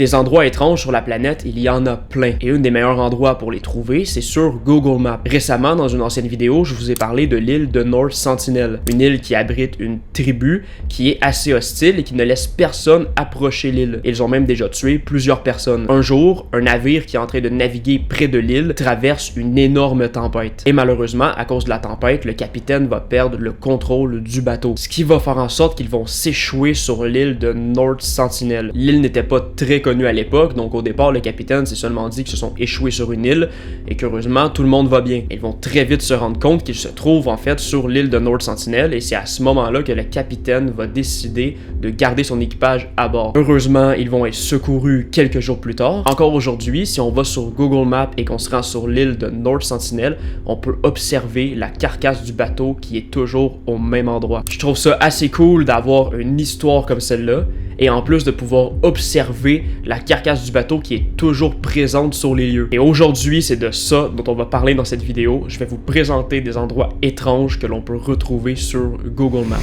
Des endroits étranges sur la planète, il y en a plein. Et un des meilleurs endroits pour les trouver, c'est sur Google Maps. Récemment, dans une ancienne vidéo, je vous ai parlé de l'île de North Sentinel. Une île qui abrite une tribu qui est assez hostile et qui ne laisse personne approcher l'île. Ils ont même déjà tué plusieurs personnes. Un jour, un navire qui est en train de naviguer près de l'île traverse une énorme tempête. Et malheureusement, à cause de la tempête, le capitaine va perdre le contrôle du bateau. Ce qui va faire en sorte qu'ils vont s'échouer sur l'île de North Sentinel. L'île n'était pas très connue à l'époque, donc au départ, le capitaine s'est seulement dit qu'ils se sont échoués sur une île et qu'heureusement, tout le monde va bien. Ils vont très vite se rendre compte qu'ils se trouvent en fait sur l'île de North Sentinel et c'est à ce moment-là que le capitaine va décider de garder son équipage à bord. Heureusement, ils vont être secourus quelques jours plus tard. Encore aujourd'hui, si on va sur Google Maps et qu'on se rend sur l'île de North Sentinel, on peut observer la carcasse du bateau qui est toujours au même endroit. Je trouve ça assez cool d'avoir une histoire comme celle-là et en plus de pouvoir observer la carcasse du bateau qui est toujours présente sur les lieux. Et aujourd'hui, c'est de ça dont on va parler dans cette vidéo. Je vais vous présenter des endroits étranges que l'on peut retrouver sur Google Maps.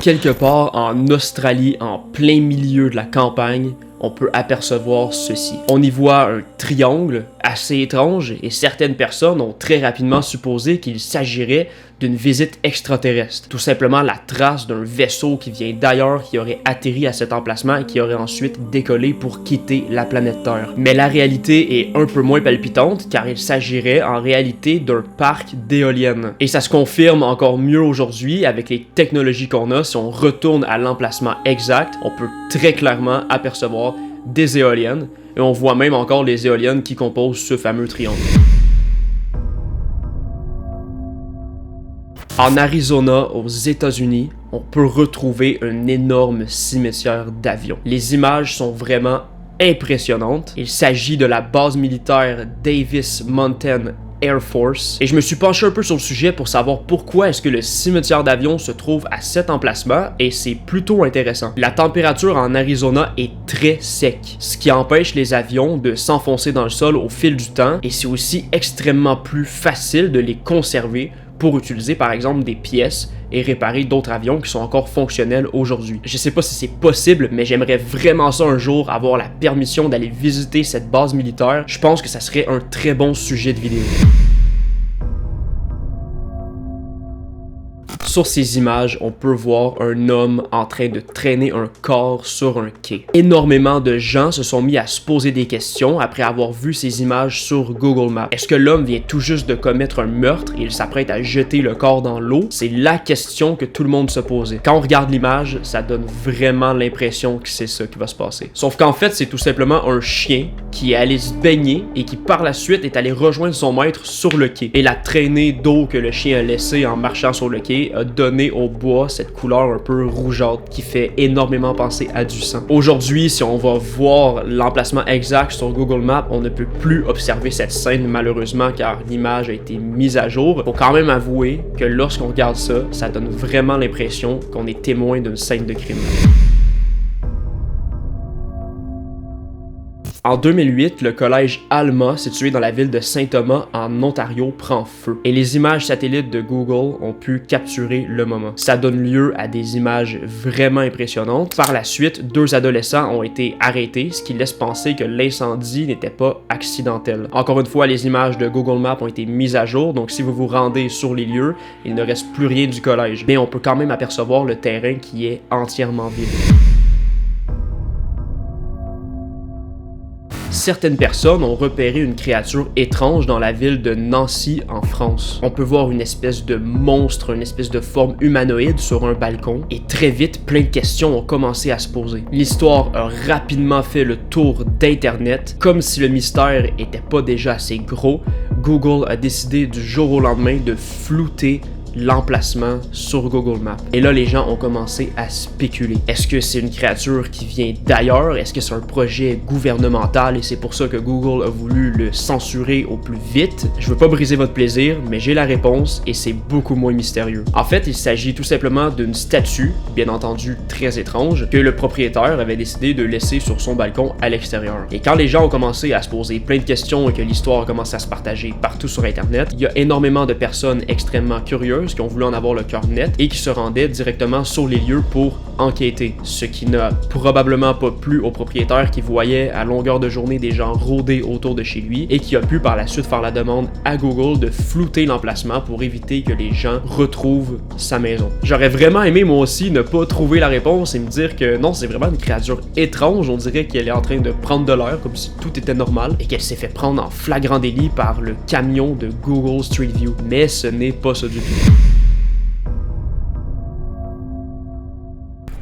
Quelque part en Australie, en plein milieu de la campagne, on peut apercevoir ceci. On y voit un triangle assez étrange et certaines personnes ont très rapidement supposé qu'il s'agirait d'une visite extraterrestre. Tout simplement la trace d'un vaisseau qui vient d'ailleurs, qui aurait atterri à cet emplacement et qui aurait ensuite décollé pour quitter la planète Terre. Mais la réalité est un peu moins palpitante car il s'agirait en réalité d'un parc d'éoliennes. Et ça se confirme encore mieux aujourd'hui avec les technologies qu'on a. Si on retourne à l'emplacement exact, on peut très clairement apercevoir des éoliennes et on voit même encore les éoliennes qui composent ce fameux triangle. En Arizona, aux États-Unis, on peut retrouver un énorme cimetière d'avions. Les images sont vraiment impressionnantes. Il s'agit de la base militaire Davis Mountain Air Force. Et je me suis penché un peu sur le sujet pour savoir pourquoi est-ce que le cimetière d'avions se trouve à cet emplacement et c'est plutôt intéressant. La température en Arizona est très sec, ce qui empêche les avions de s'enfoncer dans le sol au fil du temps et c'est aussi extrêmement plus facile de les conserver pour utiliser par exemple des pièces et réparer d'autres avions qui sont encore fonctionnels aujourd'hui. Je sais pas si c'est possible, mais j'aimerais vraiment ça un jour avoir la permission d'aller visiter cette base militaire. Je pense que ça serait un très bon sujet de vidéo. Sur ces images, on peut voir un homme en train de traîner un corps sur un quai. Énormément de gens se sont mis à se poser des questions après avoir vu ces images sur Google Maps. Est-ce que l'homme vient tout juste de commettre un meurtre et il s'apprête à jeter le corps dans l'eau? C'est la question que tout le monde se posait. Quand on regarde l'image, ça donne vraiment l'impression que c'est ça qui va se passer. Sauf qu'en fait, c'est tout simplement un chien qui est allé se baigner et qui par la suite est allé rejoindre son maître sur le quai. Et la traînée d'eau que le chien a laissée en marchant sur le quai a donné au bois cette couleur un peu rougeâtre qui fait énormément penser à du sang. Aujourd'hui, si on va voir l'emplacement exact sur Google Maps, on ne peut plus observer cette scène malheureusement car l'image a été mise à jour. Faut quand même avouer que lorsqu'on regarde ça, ça donne vraiment l'impression qu'on est témoin d'une scène de crime. En 2008, le collège Alma, situé dans la ville de Saint-Thomas en Ontario, prend feu. Et les images satellites de Google ont pu capturer le moment. Ça donne lieu à des images vraiment impressionnantes. Par la suite, 2 adolescents ont été arrêtés, ce qui laisse penser que l'incendie n'était pas accidentel. Encore une fois, les images de Google Maps ont été mises à jour, donc si vous vous rendez sur les lieux, il ne reste plus rien du collège. Mais on peut quand même apercevoir le terrain qui est entièrement vide. Certaines personnes ont repéré une créature étrange dans la ville de Nancy, en France. On peut voir une espèce de monstre, une espèce de forme humanoïde sur un balcon, et très vite, plein de questions ont commencé à se poser. L'histoire a rapidement fait le tour d'Internet. Comme si le mystère était pas déjà assez gros, Google a décidé du jour au lendemain de flouter l'emplacement sur Google Maps. Et là, les gens ont commencé à spéculer. Est-ce que c'est une créature qui vient d'ailleurs? Est-ce que c'est un projet gouvernemental et c'est pour ça que Google a voulu le censurer au plus vite? Je veux pas briser votre plaisir, mais j'ai la réponse et c'est beaucoup moins mystérieux. En fait, il s'agit tout simplement d'une statue, bien entendu très étrange, que le propriétaire avait décidé de laisser sur son balcon à l'extérieur. Et quand les gens ont commencé à se poser plein de questions et que l'histoire a commencé à se partager partout sur Internet, il y a énormément de personnes extrêmement curieuses qui ont voulu en avoir le cœur net et qui se rendaient directement sur les lieux pour enquêter, ce qui n'a probablement pas plu au propriétaire qui voyait à longueur de journée des gens rôder autour de chez lui et qui a pu par la suite faire la demande à Google de flouter l'emplacement pour éviter que les gens retrouvent sa maison. J'aurais vraiment aimé moi aussi ne pas trouver la réponse et me dire que non, c'est vraiment une créature étrange, on dirait qu'elle est en train de prendre de l'air comme si tout était normal et qu'elle s'est fait prendre en flagrant délit par le camion de Google Street View. Mais ce n'est pas ça du tout.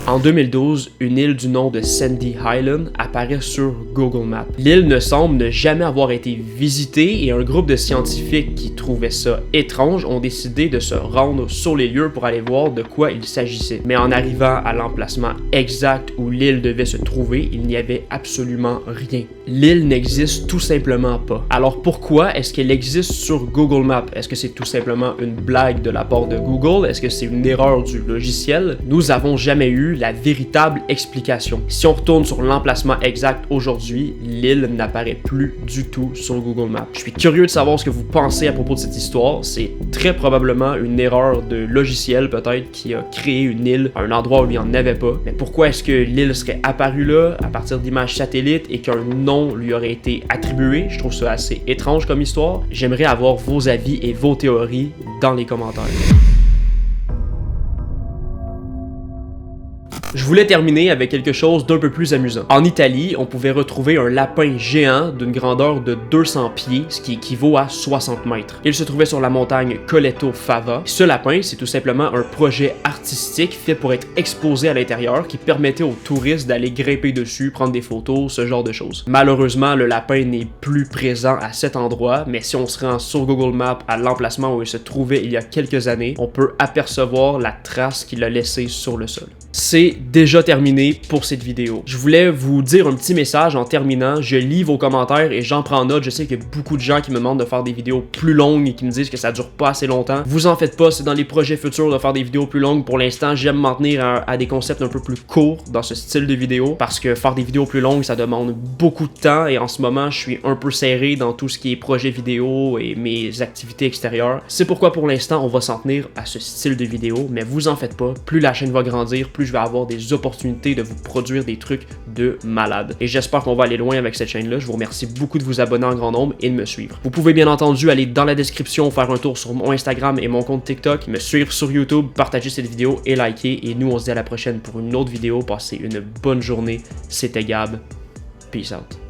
En 2012, une île du nom de Sandy Island apparaît sur Google Maps. L'île ne semble ne jamais avoir été visitée et un groupe de scientifiques qui trouvaient ça étrange ont décidé de se rendre sur les lieux pour aller voir de quoi il s'agissait. Mais en arrivant à l'emplacement exact où l'île devait se trouver, il n'y avait absolument rien. L'île n'existe tout simplement pas. Alors pourquoi est-ce qu'elle existe sur Google Maps? Est-ce que c'est tout simplement une blague de la part de Google? Est-ce que c'est une erreur du logiciel? Nous avons jamais eu la véritable explication. Si on retourne sur l'emplacement exact aujourd'hui, l'île n'apparaît plus du tout sur Google Maps. Je suis curieux de savoir ce que vous pensez à propos de cette histoire. C'est très probablement une erreur de logiciel peut-être qui a créé une île à un endroit où il n'y en avait pas. Mais pourquoi est-ce que l'île serait apparue là à partir d'images satellites et qu'un nom lui aurait été attribué? Je trouve ça assez étrange comme histoire. J'aimerais avoir vos avis et vos théories dans les commentaires. Je voulais terminer avec quelque chose d'un peu plus amusant. En Italie, on pouvait retrouver un lapin géant d'une grandeur de 200 pieds, ce qui équivaut à 60 mètres. Il se trouvait sur la montagne Colletto Fava. Ce lapin, c'est tout simplement un projet artistique fait pour être exposé à l'intérieur qui permettait aux touristes d'aller grimper dessus, prendre des photos, ce genre de choses. Malheureusement, le lapin n'est plus présent à cet endroit, mais si on se rend sur Google Maps à l'emplacement où il se trouvait il y a quelques années, on peut apercevoir la trace qu'il a laissée sur le sol. C'est déjà terminé pour cette vidéo. Je voulais vous dire un petit message en terminant. Je lis vos commentaires et j'en prends note. Je sais qu'il y a beaucoup de gens qui me demandent de faire des vidéos plus longues et qui me disent que ça dure pas assez longtemps. Vous en faites pas, c'est dans les projets futurs de faire des vidéos plus longues. Pour l'instant, j'aime m'en tenir à des concepts un peu plus courts dans ce style de vidéo parce que faire des vidéos plus longues, ça demande beaucoup de temps et en ce moment, je suis un peu serré dans tout ce qui est projet vidéo et mes activités extérieures. C'est pourquoi pour l'instant, on va s'en tenir à ce style de vidéo, mais vous en faites pas. Plus la chaîne va grandir, plus je vais avoir des opportunités de vous produire des trucs de malade. Et j'espère qu'on va aller loin avec cette chaîne-là. Je vous remercie beaucoup de vous abonner en grand nombre et de me suivre. Vous pouvez bien entendu aller dans la description, faire un tour sur mon Instagram et mon compte TikTok, me suivre sur YouTube, partager cette vidéo et liker. Et nous, on se dit à la prochaine pour une autre vidéo. Passez une bonne journée. C'était Gab. Peace out.